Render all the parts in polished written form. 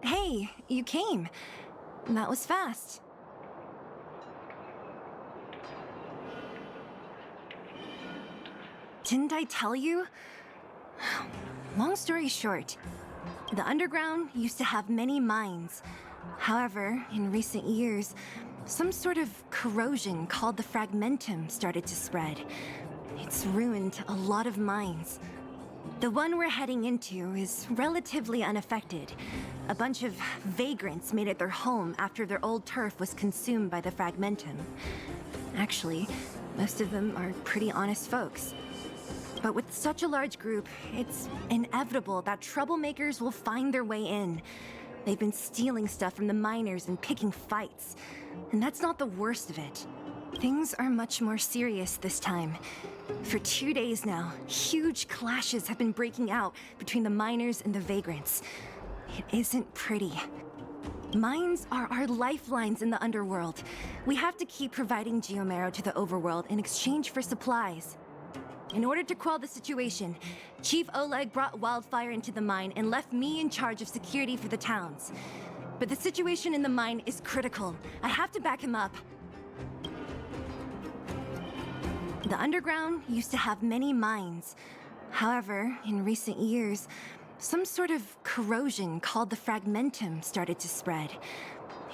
Hey, you came. That was fast. Didn't I tell you? Long story short, the underground used to have many mines. However, in recent years, some sort of corrosion called the fragmentum started to spread. It's ruined a lot of mines. The one we're heading into is relatively unaffected. A bunch of vagrants made it their home after their old turf was consumed by the fragmentum. Actually, most of them are pretty honest folks. But with such a large group, it's inevitable that troublemakers will find their way in. They've been stealing stuff from the miners and picking fights. And that's not the worst of it. Things are much more serious this time. For 2 days now, huge clashes have been breaking out between the miners and the vagrants. It isn't pretty. Mines are our lifelines in the underworld. We have to keep providing Geomero to the overworld in exchange for supplies. In order to quell the situation, Chief Oleg brought wildfire into the mine and left me in charge of security for the towns. But the situation in the mine is critical. I have to back him up. The underground used to have many mines. However, in recent years, some sort of corrosion called the fragmentum started to spread.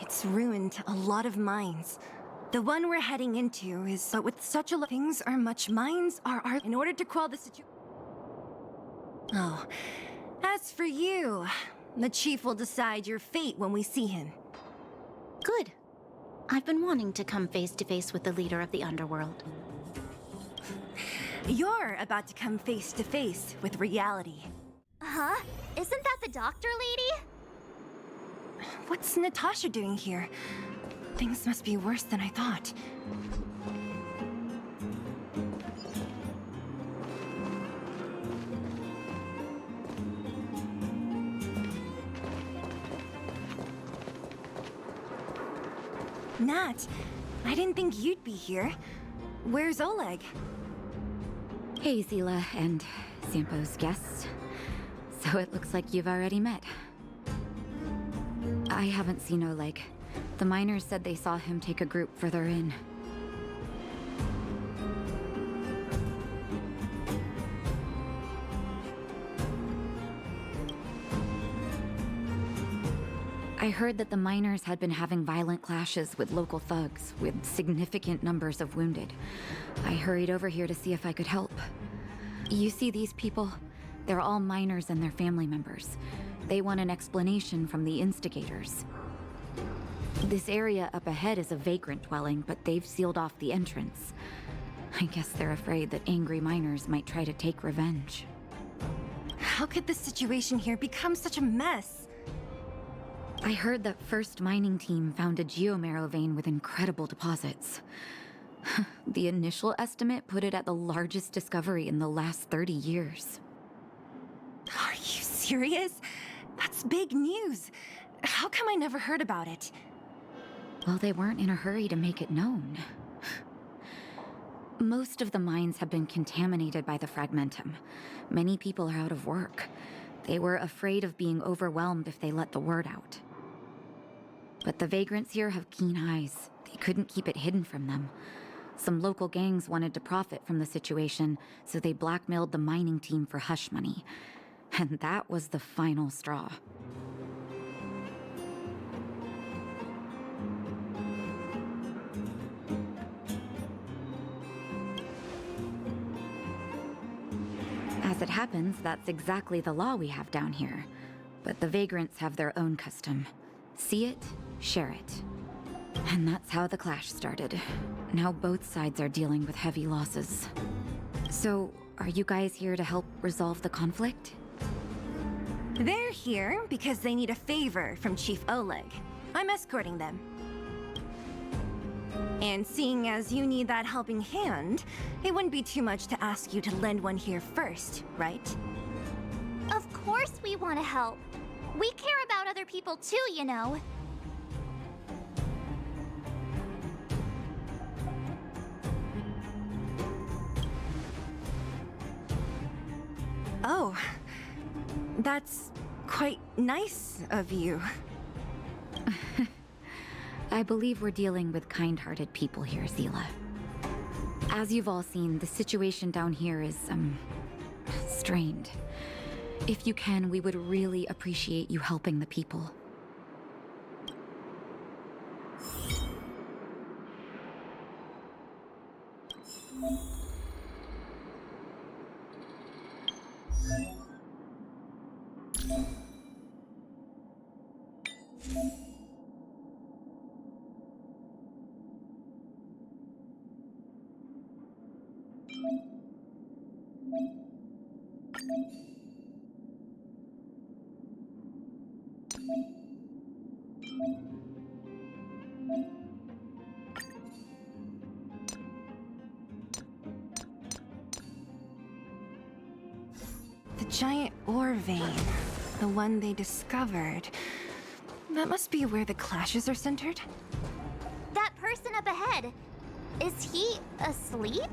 It's ruined a lot of mines. The one we're heading into is, but with such a lot, things are much, mines are our, in order to quell the situation. Oh, as for you, the chief will decide your fate when we see him. Good. I've been wanting to come face to face with the leader of the underworld. You're about to come face to face with reality. Huh? Isn't that the doctor lady? What's Natasha doing here? Things must be worse than I thought. Nat, I didn't think you'd be here. Where's Oleg? Hey, Zila and Sampo's guests. So it looks like you've already met. I haven't seen Oleg. The miners said they saw him take a group further in. I heard that the miners had been having violent clashes with local thugs, with significant numbers of wounded. I hurried over here to see if I could help. You see these people? They're all miners and their family members. They want an explanation from the instigators. This area up ahead is a vagrant dwelling, but they've sealed off the entrance. I guess they're afraid that angry miners might try to take revenge. How could the situation here become such a mess? I heard that First Mining Team found a geomero vein with incredible deposits. The initial estimate put it at the largest discovery in the last 30 years. Are you serious? That's big news. How come I never heard about it? Well, they weren't in a hurry to make it known. Most of the mines have been contaminated by the fragmentum. Many people are out of work. They were afraid of being overwhelmed if they let the word out. But the vagrants here have keen eyes. They couldn't keep it hidden from them. Some local gangs wanted to profit from the situation, so they blackmailed the mining team for hush money. And that was the final straw. As it happens, that's exactly the law we have down here. But the vagrants have their own custom. See it, share it. And that's how the clash started. Now both sides are dealing with heavy losses. So, are you guys here to help resolve the conflict? They're here because they need a favor from Chief Oleg. I'm escorting them. And seeing as you need that helping hand, it wouldn't be too much to ask you to lend one here first, right? Of course we want to help. We care about other people too, you know. Oh, that's quite nice of you. I believe we're dealing with kind-hearted people here, Zila. As you've all seen, the situation down here is, strained. If you can, we would really appreciate you helping the people. The giant ore vein, the one they discovered. That must be where the clashes are centered. That person up ahead, is he asleep?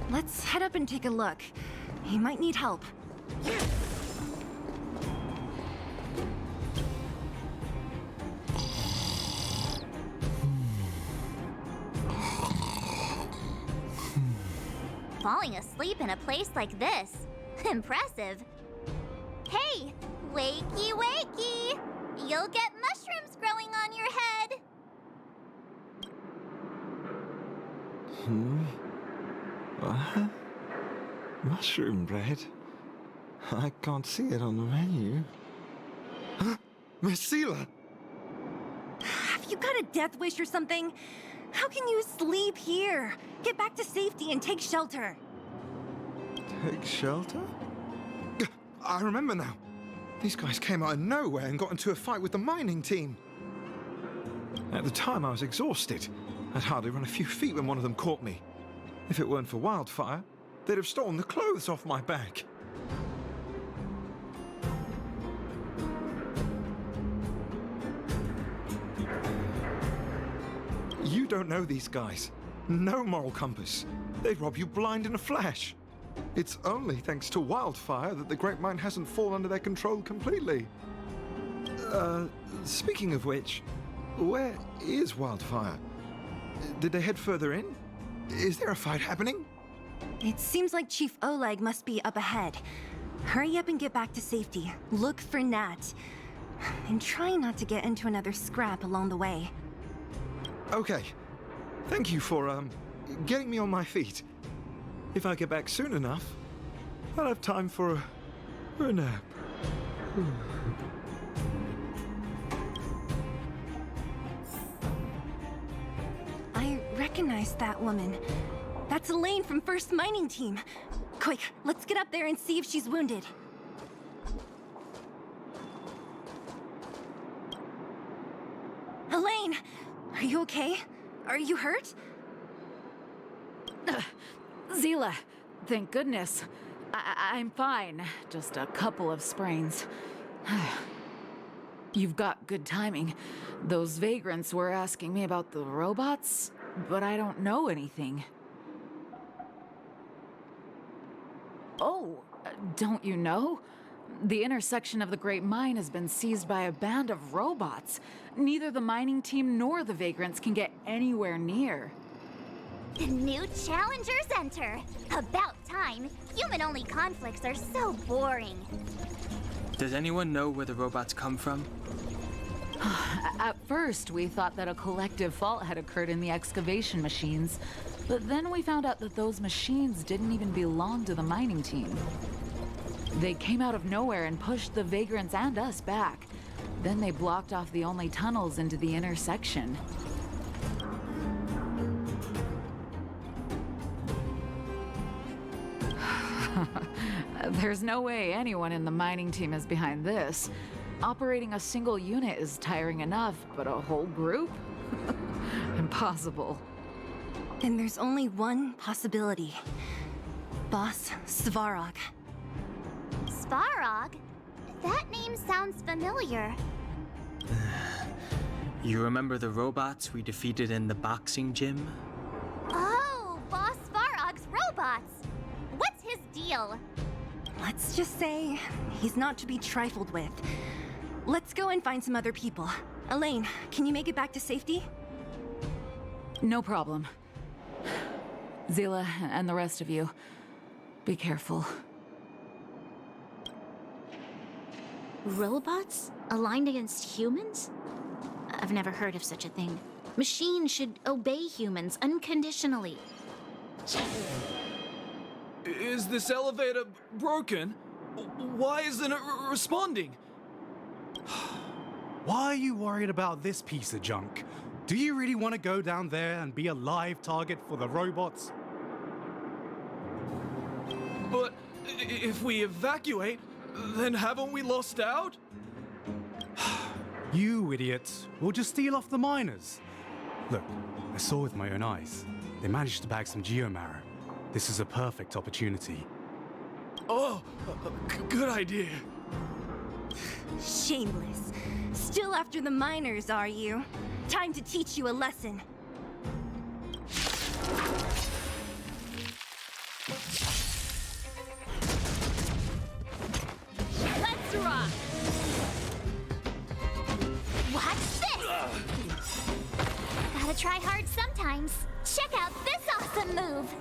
Let's head up and take a look. He might need help. Falling asleep in a place like this. Impressive. Hey, wakey wakey! You'll get mushrooms growing on your head. What? Mushroom bread? I can't see it on the menu. Huh? Miss Zila! Have you got a death wish or something? How can you sleep here? Get back to safety and take shelter. Take shelter? I remember now. These guys came out of nowhere and got into a fight with the mining team. At the time, I was exhausted. I'd hardly run a few feet when one of them caught me. If it weren't for Wildfire, they'd have stolen the clothes off my back. You don't know these guys. No moral compass. They'd rob you blind in a flash. It's only thanks to Wildfire that the Great Mine hasn't fallen under their control completely. Speaking of which, where is Wildfire? Did they head further in? Is there a fight happening? It seems like Chief Oleg must be up ahead. Hurry up and get back to safety. Look for Nat. And try not to get into another scrap along the way. Okay. Thank you for, getting me on my feet. If I get back soon enough, I'll have time for a nap. I recognize that woman. That's Elaine from First Mining Team. Quick, let's get up there and see if she's wounded. Elaine! Are you okay? Are you hurt? Zila, thank goodness. I'm fine. Just a couple of sprains. You've got good timing. Those vagrants were asking me about the robots, but I don't know anything. Oh, don't you know? The intersection of the Great Mine has been seized by a band of robots. Neither the mining team nor the vagrants can get anywhere near. New challengers enter. About time. Human-only conflicts are so boring. Does anyone know where the robots come from? At first, we thought that a collective fault had occurred in the excavation machines, but then we found out that those machines didn't even belong to the mining team. They came out of nowhere and pushed the vagrants and us back. Then they blocked off the only tunnels into the intersection. There's no way anyone in the mining team is behind this. Operating a single unit is tiring enough, but a whole group? Impossible. Then there's only one possibility. Boss Svarog. Svarog? That name sounds familiar. You remember the robots we defeated in the boxing gym? Oh, Boss Svarog's robots! What's his deal? let's just say he's not to be trifled with. Let's go and find some other people. Elaine, can you make it back to safety? No problem. Zila and the rest of you, be careful. Robots? Aligned against humans? I've never heard of such a thing. Machines should obey humans unconditionally. Is this elevator broken? Why isn't it responding? Why are you worried about this piece of junk? Do you really want to go down there and be a live target for the robots? But if we evacuate, then haven't we lost out? You idiots. We'll just steal off the miners. Look, I saw with my own eyes. They managed to bag some geomarrow. This is a perfect opportunity. Oh, good idea. Shameless. Still after the miners, are you? Time to teach you a lesson. Let's rock! Watch this! Gotta try hard sometimes. Check out this awesome move!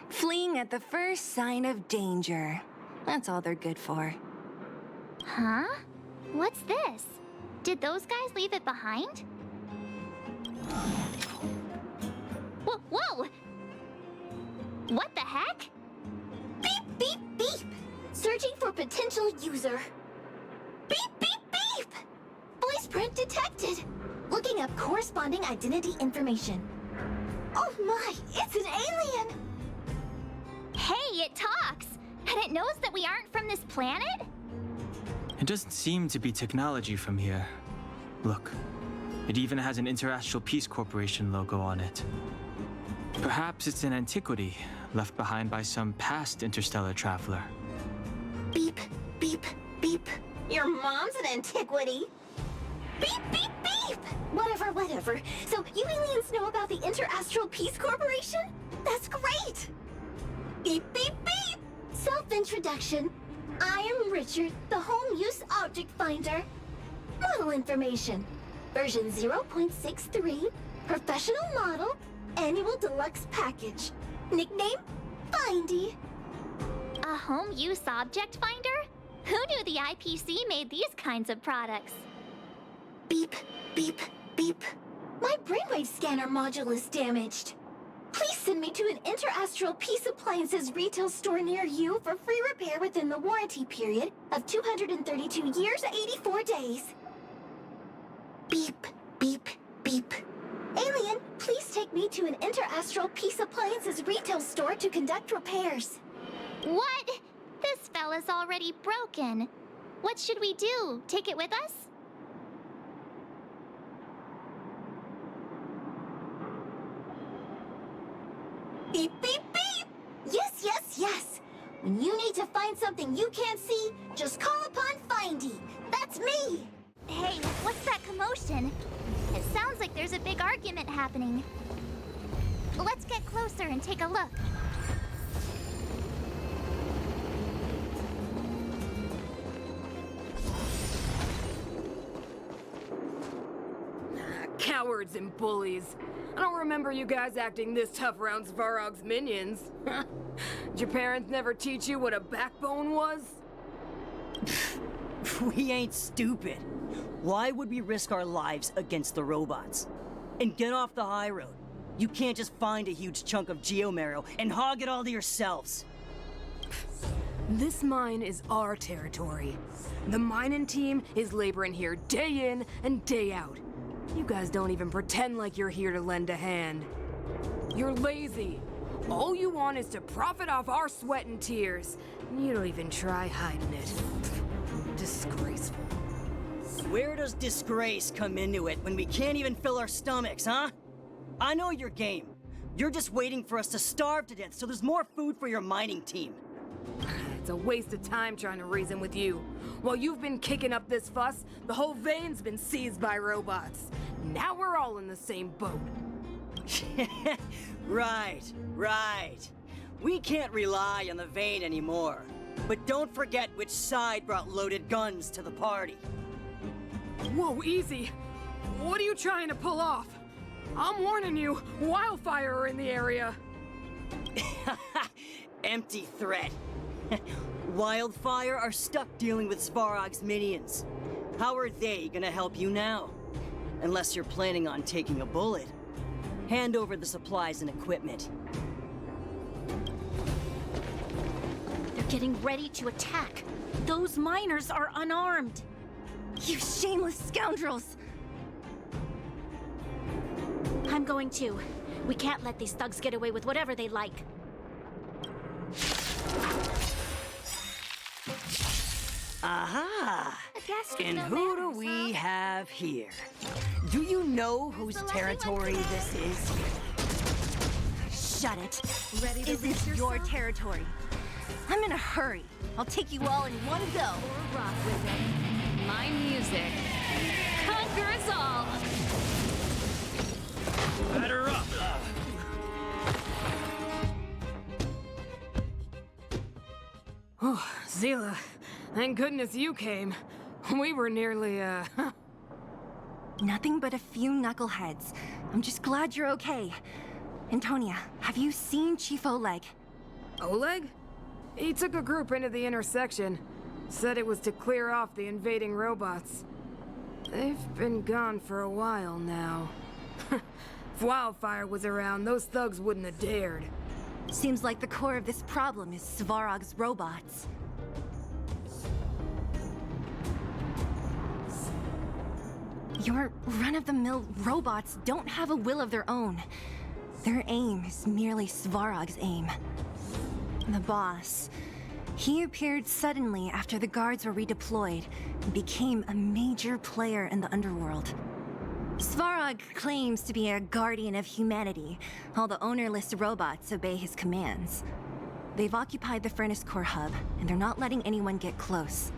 Fleeing at the first sign of danger. That's all they're good for. Huh? What's this? Did those guys leave it behind? Whoa! What the heck? Beep, beep, beep! Searching for potential user. Beep, beep, beep! Voice print detected. Looking up corresponding identity information. Oh my, it's an alien! Hey, it talks! And it knows that we aren't from this planet? It doesn't seem to be technology from here. Look, it even has an Interastral Peace Corporation logo on it. Perhaps it's an antiquity left behind by some past interstellar traveler. Beep, beep, beep. Your mom's an antiquity. Beep, beep, beep! Whatever. So you aliens know about the Interastral Peace Corporation? That's great! Beep, beep, beep! Self-introduction. I am Richard, the Home Use Object Finder. Model information. Version 0.63, professional model, annual deluxe package. Nickname, Findy. A home use object finder? Who knew the IPC made these kinds of products? Beep, beep, beep. My brainwave scanner module is damaged. Please send me to an Interastral Peace Appliances retail store near you for free repair within the warranty period of 232 years, 84 days. Beep, beep, beep. Alien, please take me to an Interastral Peace Appliances retail store to conduct repairs. What? This fella's already broken. What should we do? Take it with us? Beep, beep, beep! Yes. When you need to find something you can't see, just call upon Findy. That's me! Hey, what's that commotion? It sounds like there's a big argument happening. Let's get closer and take a look. Cowards and bullies. I don't remember you guys acting this tough around Svarog's minions. Did your parents never teach you what a backbone was? We ain't stupid. Why would we risk our lives against the robots? And get off the high road. You can't just find a huge chunk of geomarrow and hog it all to yourselves. This mine is our territory. The mining team is laboring here day in and day out. You guys don't even pretend like you're here to lend a hand. You're lazy. All you want is to profit off our sweat and tears. You don't even try hiding it. Disgraceful. Where does disgrace come into it when we can't even fill our stomachs, huh? I know your game. You're just waiting for us to starve to death so there's more food for your mining team. It's a waste of time trying to reason with you. While you've been kicking up this fuss, the whole vein's been seized by robots. Now we're all in the same boat. Right. We can't rely on the vein anymore. But don't forget which side brought loaded guns to the party. Whoa, easy. What are you trying to pull off? I'm warning you, wildfire are in the area. Empty threat. Wildfire are stuck dealing with Svarog's minions. How are they gonna help you now? Unless you're planning on taking a bullet. Hand over the supplies and equipment. They're getting ready to attack. Those miners are unarmed. You shameless scoundrels! I'm going too. We can't let these thugs get away with whatever they like. Aha! I guess And no who do manners, we huh? have here? Do you know whose territory this is? Shut it. Is this your territory? I'm in a hurry. I'll take you all in one go. My music conquers all. Batter up! Oh, Zila, thank goodness you came. We were nearly, Nothing but a few knuckleheads. I'm just glad you're okay. Antonia, have you seen Chief Oleg? Oleg? He took a group into the intersection. Said it was to clear off the invading robots. They've been gone for a while now. If Wildfire was around, those thugs wouldn't have dared. Seems like the core of this problem is Svarog's robots. Your run-of-the-mill robots don't have a will of their own. Their aim is merely Svarog's aim. The boss, he appeared suddenly after the guards were redeployed and became a major player in the underworld. Svarog claims to be a guardian of humanity, while the ownerless robots obey his commands. They've occupied the Furnace Core hub, and they're not letting anyone get close.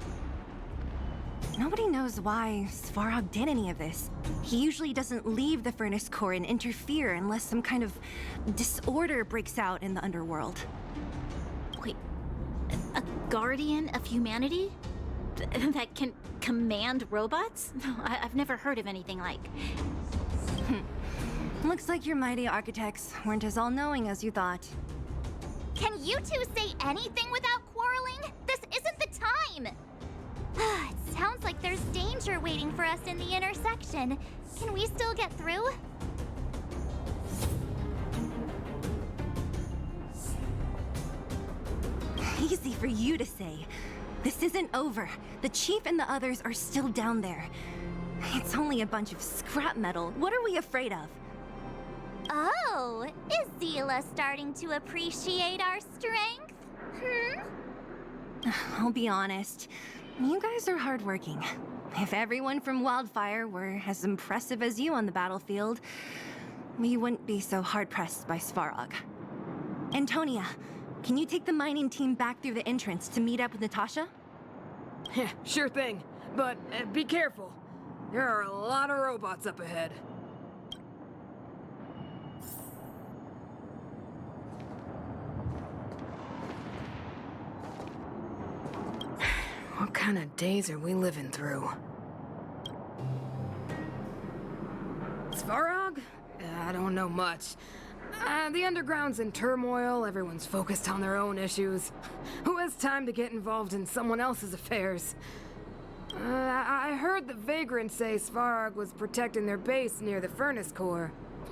Nobody knows why Svarog did any of this. He usually doesn't leave the Furnace Core and interfere unless some kind of disorder breaks out in the underworld. Wait, a guardian of humanity? That can command robots? No, I've never heard of anything like. Looks like your mighty architects weren't as all-knowing as you thought. Can you two say anything without quarreling? This isn't the time! It sounds like there's danger waiting for us in the intersection. Can we still get through? Easy for you to say. This isn't over. The chief and the others are still down there. It's only a bunch of scrap metal. What are we afraid of? Oh, is Zila starting to appreciate our strength? I'll be honest. You guys are hardworking. If everyone from Wildfire were as impressive as you on the battlefield, we wouldn't be so hard-pressed by Svarog. Antonia, can you take the mining team back through the entrance to meet up with Natasha? Yeah, sure thing. But be careful. There are a lot of robots up ahead. What kind of days are we living through? Svarog? I don't know much. The underground's in turmoil, everyone's focused on their own issues. Who has time to get involved in someone else's affairs? I heard the vagrants say Svarog was protecting their base near the Furnace Core.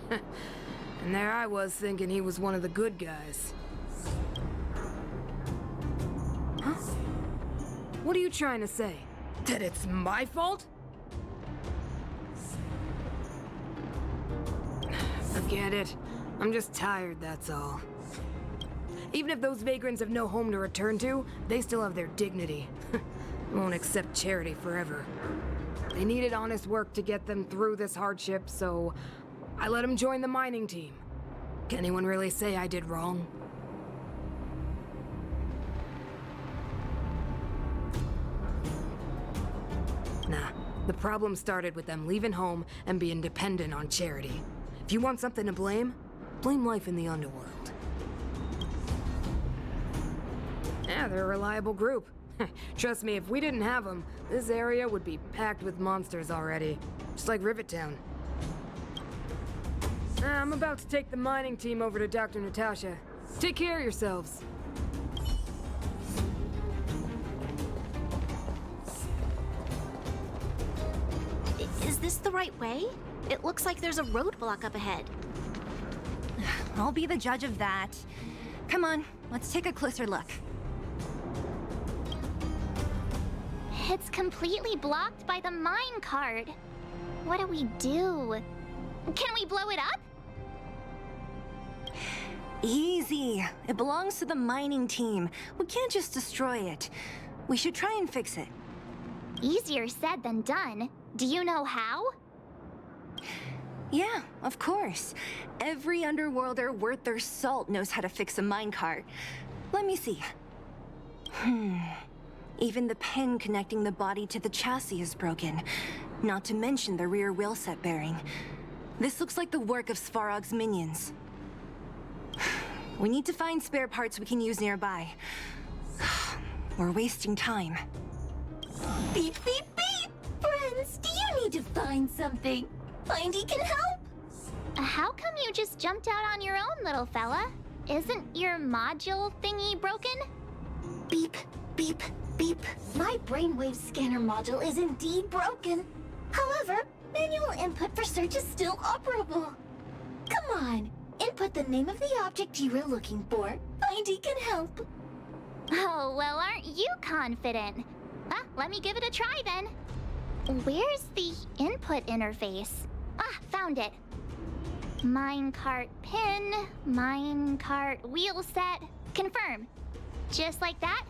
And there I was thinking he was one of the good guys. Huh? What are you trying to say? That it's my fault? Forget it. I'm just tired, that's all. Even if those vagrants have no home to return to, they still have their dignity. Won't accept charity forever. They needed honest work to get them through this hardship, so I let them join the mining team. Can anyone really say I did wrong? The problem started with them leaving home and being dependent on charity. If you want something to blame, blame life in the underworld. Yeah, they're a reliable group. Trust me, if we didn't have them, this area would be packed with monsters already. Just like Rivet Town. I'm about to take the mining team over to Dr. Natasha. Take care of yourselves. Is this the right way? It looks like there's a roadblock up ahead. I'll be the judge of that. Come on, let's take a closer look. It's completely blocked by the mine cart. What do we do? Can we blow it up? Easy. It belongs to the mining team. We can't just destroy it. We should try and fix it. Easier said than done. Do you know how? Yeah, of course. Every underworlder worth their salt knows how to fix a minecart. Let me see. Even the pin connecting the body to the chassis is broken. Not to mention the rear wheel set bearing. This looks like the work of Svarog's minions. We need to find spare parts we can use nearby. We're wasting time. Beep, beep, beep! Friends, do you need to find something? Findy can help? How come you just jumped out on your own, little fella? Isn't your module thingy broken? Beep, beep, beep. My brainwave scanner module is indeed broken. However, manual input for search is still operable. Come on, input the name of the object you were looking for. Findy can help. Oh, well, aren't you confident? Let me give it a try then. Where's the input interface? Found it. Minecart pin, minecart wheel set, confirm. Just like that?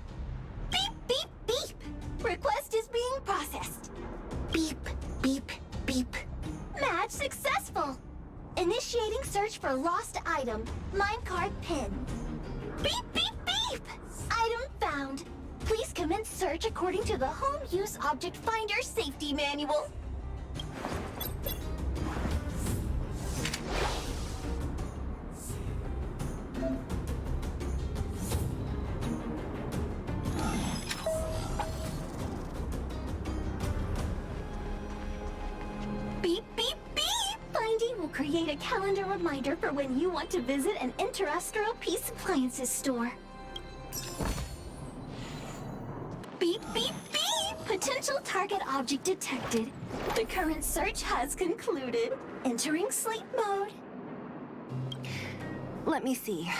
Beep, beep, beep. Request is being processed. Beep, beep, beep. Match successful. Initiating search for lost item, minecart pin. Beep, beep, beep. Item found. Please commence search according to the Home Use Object Finder Safety Manual. Beep, beep, beep! Findy will create a calendar reminder for when you want to visit an Interastral Peace Appliances store. Beep, beep, beep! Potential target object detected. The current search has concluded. Entering sleep mode. Let me see.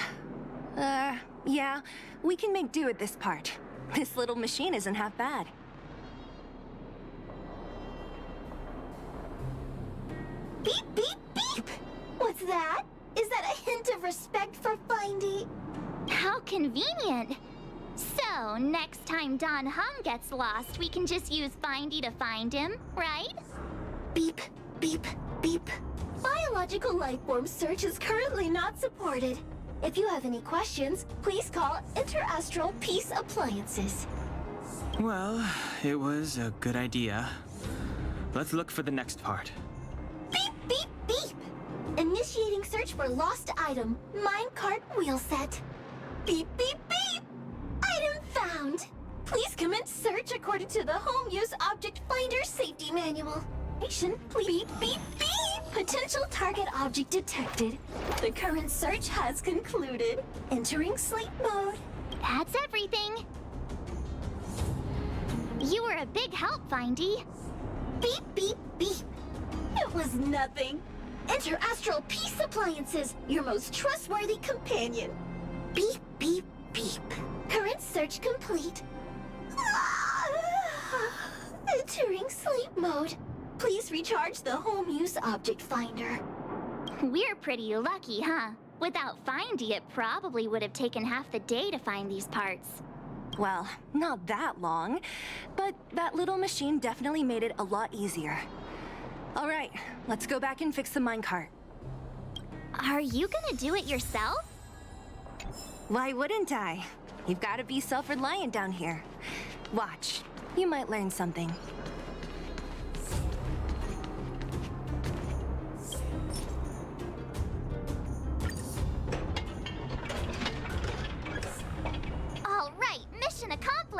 Yeah, we can make do with this part. This little machine isn't half bad. Beep, beep, beep! What's that? Is that a hint of respect for Findy? How convenient. So, next time Don Hum gets lost, we can just use Findy to find him, right? Beep, beep, beep. Biological life form search is currently not supported. If you have any questions, please call Interastral Peace Appliances. Well, it was a good idea. Let's look for the next part. Beep, beep, beep! Initiating search for lost item, minecart wheel set. Beep, beep, beep! Item found! Please commence search according to the Home Use Object Finder Safety Manual. Please beep, beep, beep! Potential target object detected. The current search has concluded. Entering sleep mode. That's everything. You were a big help, Findy. Beep, beep, beep. It was nothing. Interastral Peace Appliances, your most trustworthy companion. Beep, beep, beep. Current search complete. Entering sleep mode. Please recharge the Home Use Object Finder. We're pretty lucky, huh? Without Findy, it probably would have taken half the day to find these parts. Well, not that long, but that little machine definitely made it a lot easier. All right, let's go back and fix the minecart. Are you gonna do it yourself? Why wouldn't I? You've got to be self-reliant down here. Watch, you might learn something.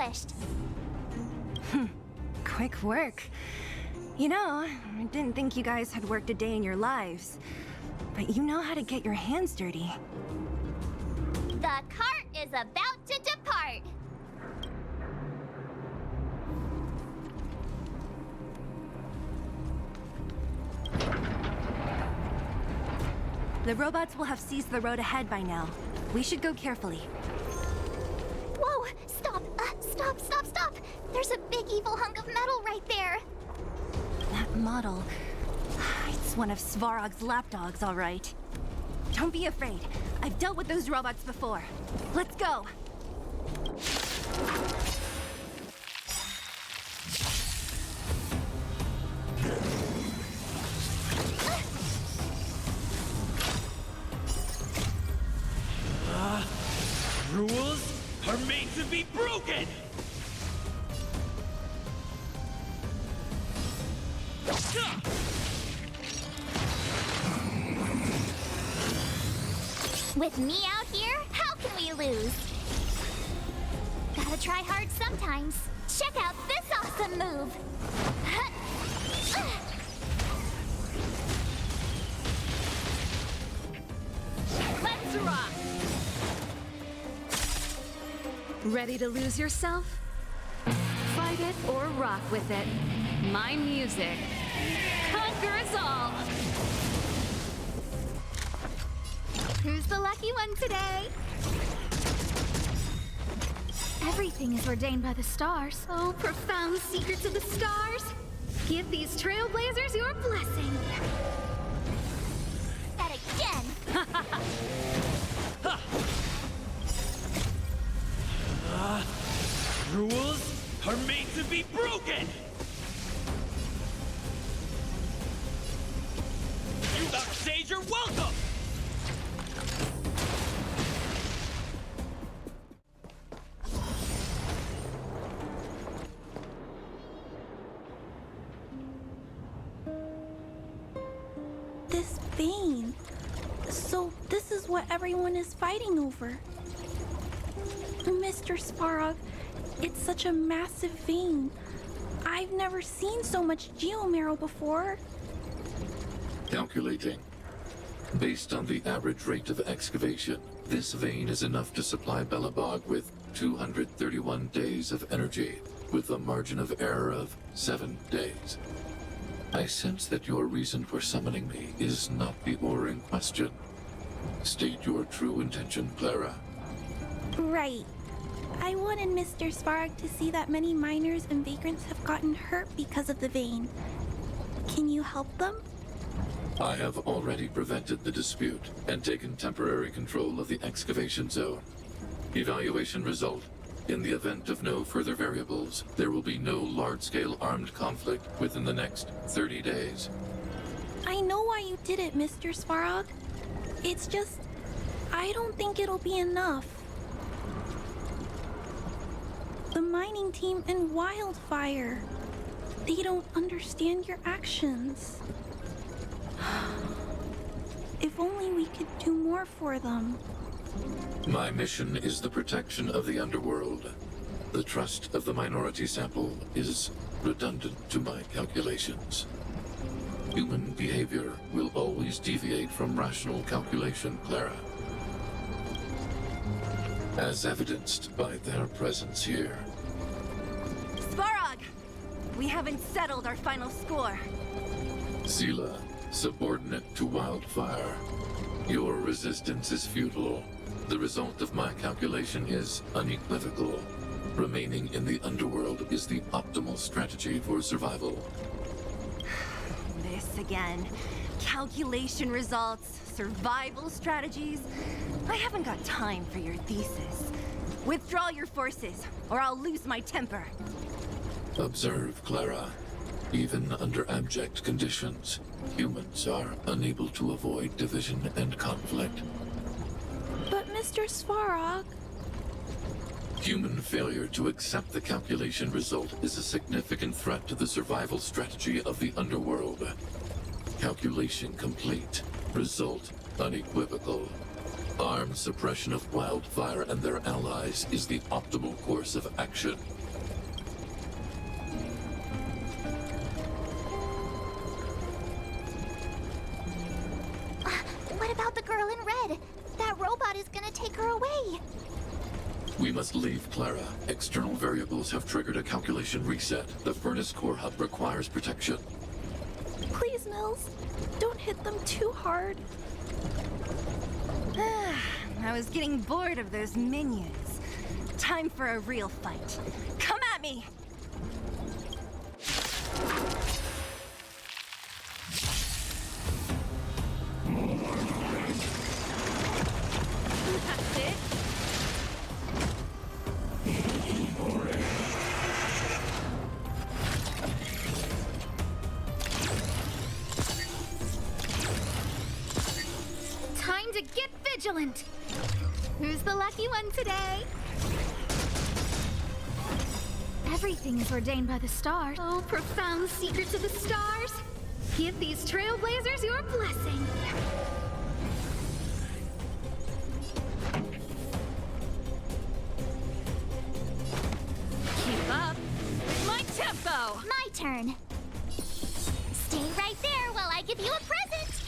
accomplished. Quick work. You know, I didn't think you guys had worked a day in your lives. But you know how to get your hands dirty. The cart is about to depart. The robots will have seized the road ahead by now. We should go carefully. Whoa! Stop! Stop! There's a big evil hunk of metal right there. That model... It's one of Svarog's lapdogs, all right. Don't be afraid. I've dealt with those robots before. Let's go! Rules are made to be broken! With me out here, how can we lose? Gotta try hard sometimes. Check out this awesome move! Let's rock! Ready to lose yourself? Fight it or rock with it. My music conquers all! Who's the lucky one today? Everything is ordained by the stars. Oh, profound secrets of the stars. Give these trailblazers your blessing. That again. Rules are made to be broken! You Dark Sage are welcome! This vein. So this is what everyone is fighting over. Mr. Svarog, it's such a massive vein. I've never seen so much geomarrow before. Calculating. Based on the average rate of excavation, this vein is enough to supply Belobog with 231 days of energy, with a margin of error of 7 days. I sense that your reason for summoning me is not the ore in question. State your true intention, Clara. Right. I wanted Mr. Svarog to see that many miners and vagrants have gotten hurt because of the vein. Can you help them? I have already prevented the dispute and taken temporary control of the excavation zone. Evaluation result. In the event of no further variables, there will be no large-scale armed conflict within the next 30 days. I know why you did it, Mr. Svarog. It's just, I don't think it'll be enough. The mining team and Wildfire. They don't understand your actions. If only we could do more for them. My mission is the protection of the underworld. The trust of the minority sample is redundant to my calculations. Human behavior will always deviate from rational calculation, Clara. As evidenced by their presence here. Svarog! We haven't settled our final score. Seela, subordinate to Wildfire. Your resistance is futile. The result of my calculation is unequivocal. Remaining in the underworld is the optimal strategy for survival. This again. Calculation results, survival strategies. I haven't got time for your thesis. Withdraw your forces, or I'll lose my temper. Observe, Clara. Even under abject conditions, humans are unable to avoid division and conflict. But Mr. Svarog... Human failure to accept the calculation result is a significant threat to the survival strategy of the underworld. Calculation complete. Result unequivocal. Armed suppression of Wildfire and their allies is the optimal course of action. What about the girl in red? That robot is gonna take her away. We must leave, Clara. External variables have triggered a calculation reset. The furnace core hub requires protection. Please, Mills, don't hit them too hard. I was getting bored of those minions. Time for a real fight. Come at me! That's it. Time to get vigilant! Who's the lucky one today? Everything is ordained by the stars. Oh, profound secrets of the stars. Give these trailblazers your blessing. Keep up. My tempo! My turn. Stay right there while I give you a present.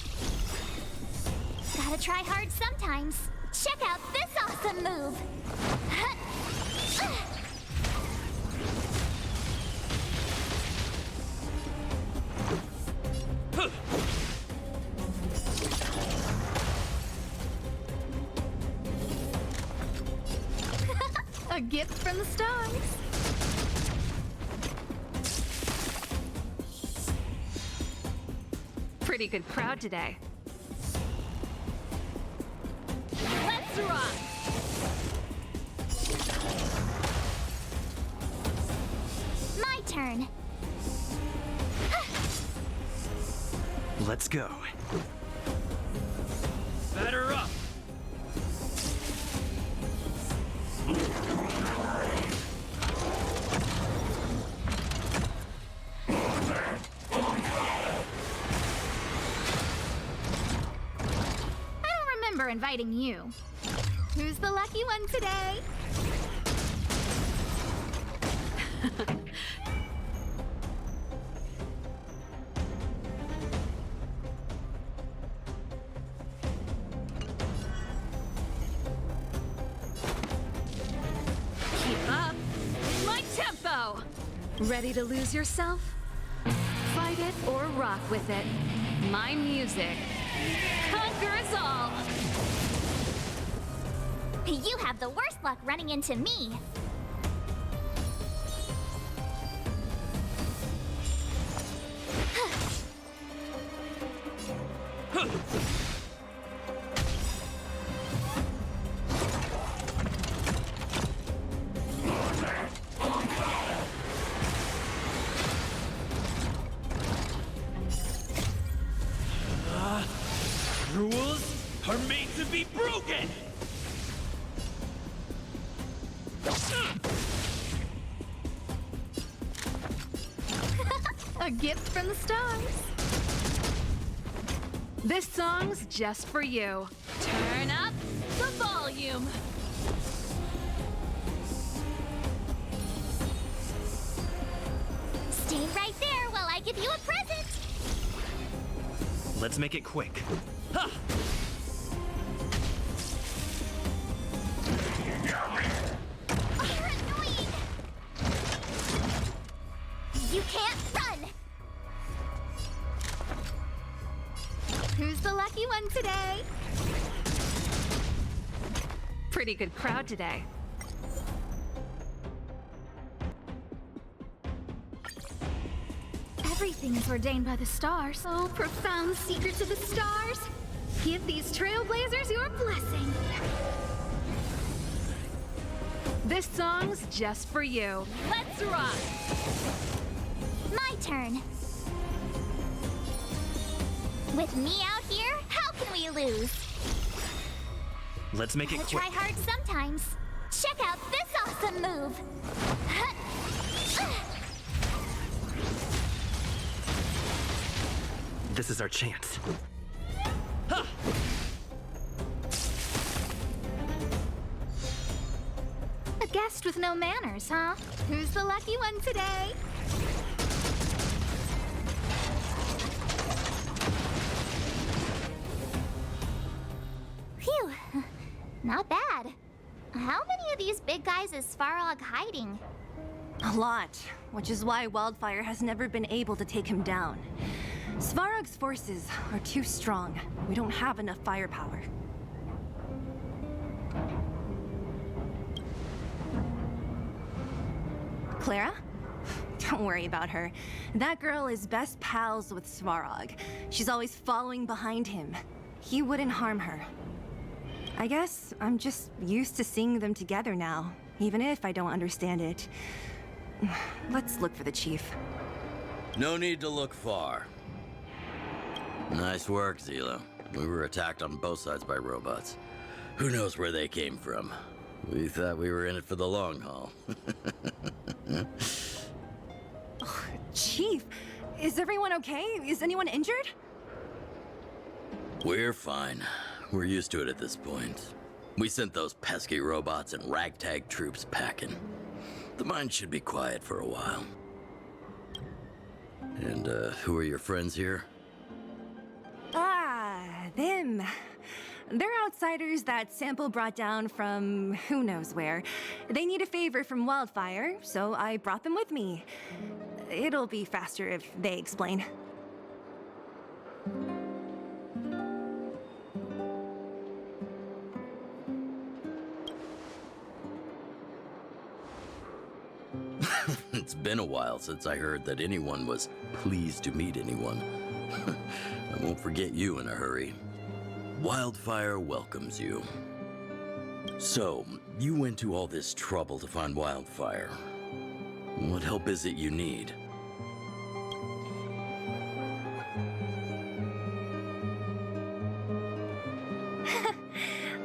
Gotta try hard sometimes. Check out this awesome move. A gift from the stars. Pretty good crowd today. Let's rock! My turn. Let's go. Batter up! I don't remember inviting you. Who's the lucky one today? Keep up. My tempo! Ready to lose yourself? Fight it or rock with it. My music conquers all! You have the worst luck running into me. Rules are made to be broken! A gift from the stars. This song's just for you. Turn up the volume. Stay right there while I give you a present. Let's make it quick. Ha! You're annoying. You can't run. Who's the lucky one today? Pretty good crowd today. Everything is ordained by the stars. Oh, profound secrets of the stars. Give these trailblazers your blessing. This song's just for you. Let's rock! My turn. With me out here, how can we lose? Let's make it Gotta quick. try hard sometimes. Check out this awesome move. This is our chance. Ha! Guest with no manners, huh? Who's the lucky one today? Phew, not bad. How many of these big guys is Svarog hiding? A lot, which is why Wildfire has never been able to take him down. Svarog's forces are too strong. We don't have enough firepower. Clara? Don't worry about her. That girl is best pals with Svarog. She's always following behind him. He wouldn't harm her. I guess I'm just used to seeing them together now, even if I don't understand it. Let's look for the chief. No need to look far. Nice work, Zila. We were attacked on both sides by robots. Who knows where they came from? We thought we were in it for the long haul. Oh, Chief, is everyone okay? Is anyone injured? We're fine. We're used to it at this point. We sent those pesky robots and ragtag troops packing. The mine should be quiet for a while. And, who are your friends here? Ah, them. They're outsiders that Sample brought down from who knows where. They need a favor from Wildfire, so I brought them with me. It'll be faster if they explain. It's been a while since I heard that anyone was pleased to meet anyone. I won't forget you in a hurry. Wildfire welcomes you. So, you went to all this trouble to find Wildfire. What help is it you need?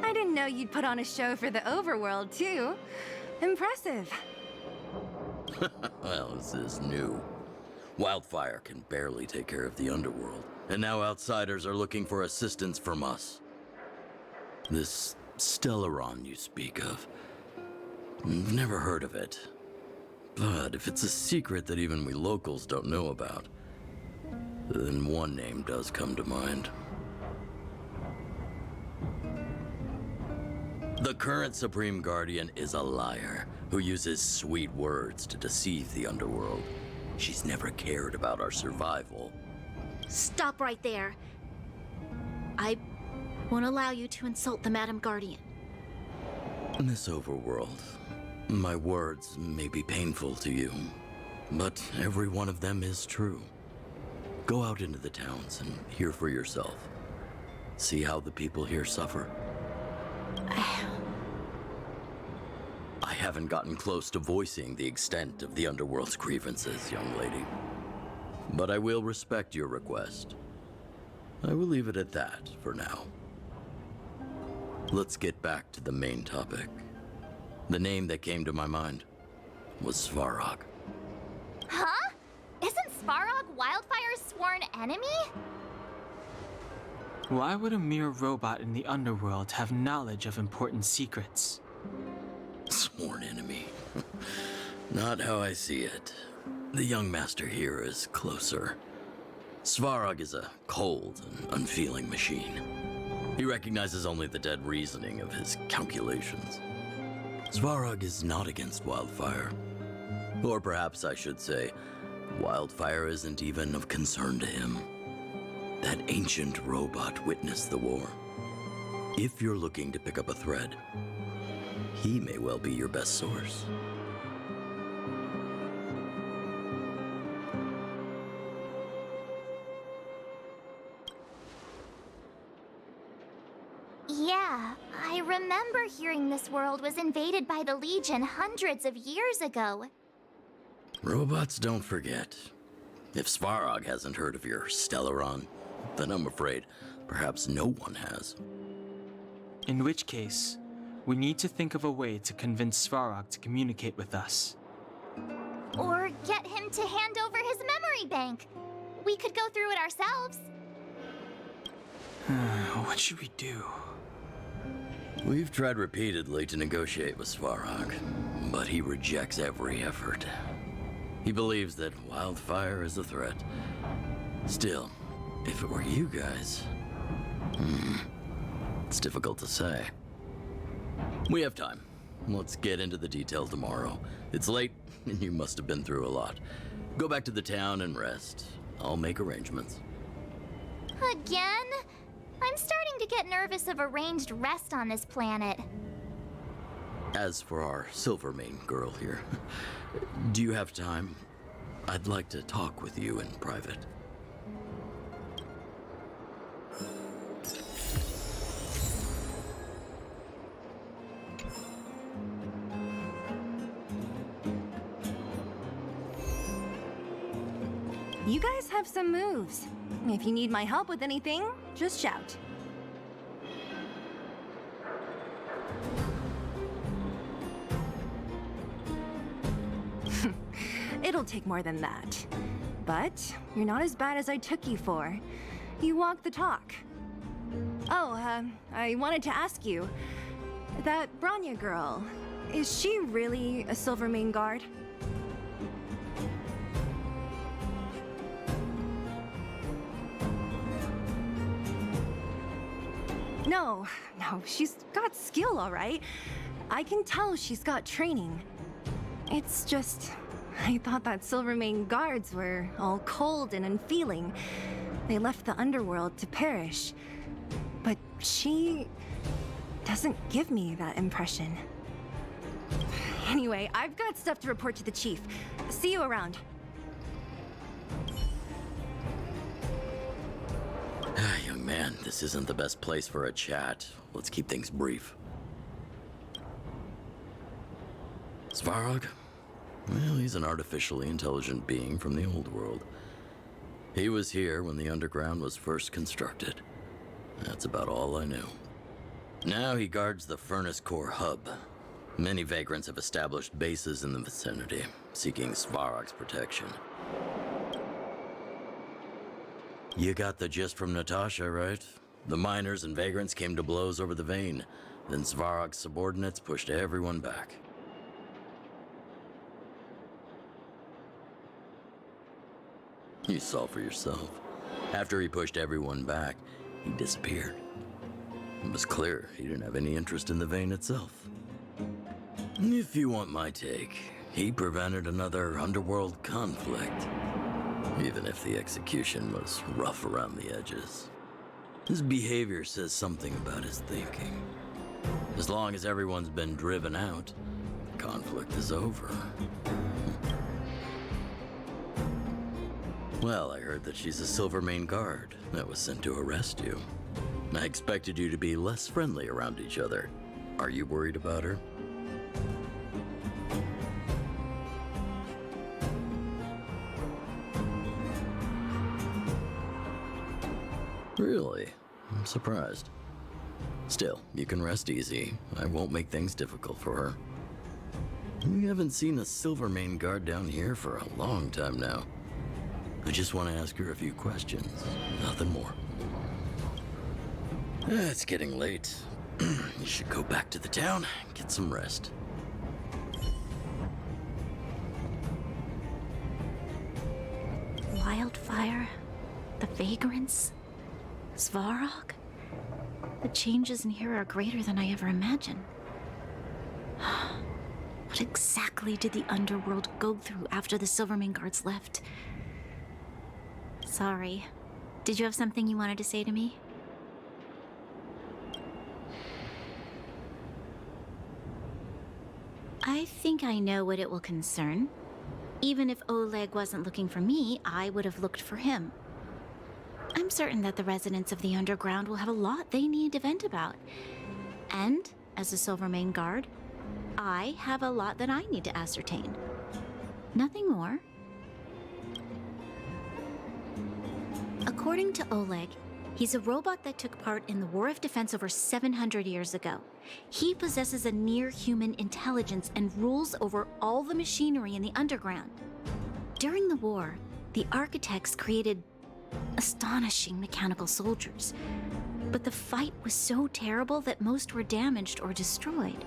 I didn't know you'd put on a show for the overworld, too. Impressive. Well, this is new. Wildfire can barely take care of the underworld, and now outsiders are looking for assistance from us. This Stellaron you speak of, I've never heard of it. But if it's a secret that even we locals don't know about, then one name does come to mind. The current Supreme Guardian is a liar who uses sweet words to deceive the underworld. She's never cared about our survival. Stop right there. I won't allow you to insult the Madam Guardian. Miss Overworld, my words may be painful to you, but every one of them is true. Go out into the towns and hear for yourself. See how the people here suffer. I haven't gotten close to voicing the extent of the underworld's grievances, young lady. But I will respect your request. I will leave it at that for now. Let's get back to the main topic. The name that came to my mind was Svarog. Huh? Isn't Svarog Wildfire's sworn enemy? Why would a mere robot in the underworld have knowledge of important secrets? Sworn enemy. Not how I see it. The young master here is closer. Svarog is a cold and unfeeling machine. He recognizes only the dead reasoning of his calculations. Svarog is not against Wildfire. Or perhaps I should say, Wildfire isn't even of concern to him. That ancient robot witnessed the war. If you're looking to pick up a thread, he may well be your best source. Yeah, I remember hearing this world was invaded by the Legion hundreds of years ago. Robots don't forget. If Svarog hasn't heard of your Stellaron, then I'm afraid perhaps no one has. In which case, we need to think of a way to convince Svarog to communicate with us. Or get him to hand over his memory bank. We could go through it ourselves. What should we do? We've tried repeatedly to negotiate with Svarog. but he rejects every effort. He believes that wildfire is a threat. Still, if it were you guys, it's difficult to say. We have time. Let's get into the detail tomorrow. It's late, and you must have been through a lot. Go back to the town and rest. I'll make arrangements. Again? I'm starting to get nervous of arranged rest on this planet. As for our Silvermane girl here, do you have time? I'd like to talk with you in private. You guys have some moves. If you need my help with anything, just shout. It'll take more than that. But you're not as bad as I took you for. You walk the talk. Oh, I wanted to ask you. That Branya girl, is she really a Silvermane guard? No, she's got skill, all right. I can tell she's got training. It's just, I thought that Silvermane guards were all cold and unfeeling. They left the underworld to perish. But she doesn't give me that impression. Anyway, I've got stuff to report to the chief. See you around. Young man, this isn't the best place for a chat. Let's keep things brief. Svarog? Well, he's an artificially intelligent being from the old world. He was here when the underground was first constructed. That's about all I knew. Now he guards the Furnace Core hub. Many vagrants have established bases in the vicinity, seeking Svarog's protection. You got the gist from Natasha, right? The miners and vagrants came to blows over the vein. Then Svarog's subordinates pushed everyone back. You saw for yourself. After he pushed everyone back, he disappeared. It was clear he didn't have any interest in the vein itself. If you want my take, he prevented another underworld conflict. Even if the execution was rough around the edges. His behavior says something about his thinking. As long as everyone's been driven out, the conflict is over. Well, I heard that she's a Silvermane guard that was sent to arrest you. I expected you to be less friendly around each other. Are you worried about her? Really? I'm surprised. Still, you can rest easy. I won't make things difficult for her. We haven't seen a Silvermane guard down here for a long time now. I just want to ask her a few questions. Nothing more. It's getting late. You should go back to the town and get some rest. Wildfire? The vagrants? Svarog? The changes in here are greater than I ever imagined. What exactly did the underworld go through after the Silvermane guards left? Sorry. Did you have something you wanted to say to me? I think I know what it will concern. Even if Oleg wasn't looking for me, I would have looked for him. I'm certain that the residents of the underground will have a lot they need to vent about. And, as a Silvermane guard, I have a lot that I need to ascertain. Nothing more. According to Oleg, he's a robot that took part in the War of Defense over 700 years ago. He possesses a near-human intelligence and rules over all the machinery in the underground. During the war, the architects created astonishing mechanical soldiers. But the fight was so terrible that most were damaged or destroyed.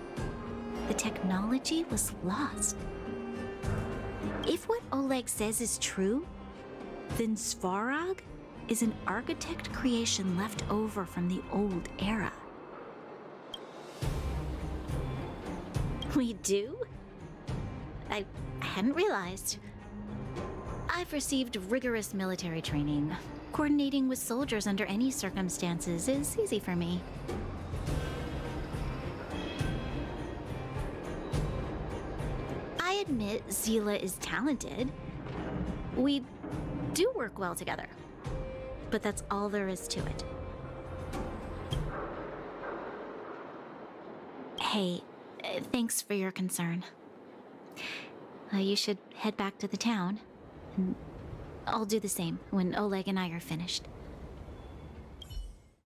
the technology was lost. If what Oleg says is true, then Svarog is an architect creation left over from the old era. We do? I hadn't realized. I've received rigorous military training. Coordinating with soldiers under any circumstances is easy for me. I admit Zila is talented. We do work well together. But that's all there is to it. Hey, thanks for your concern. You should head back to the town. And I'll do the same when Oleg and I are finished.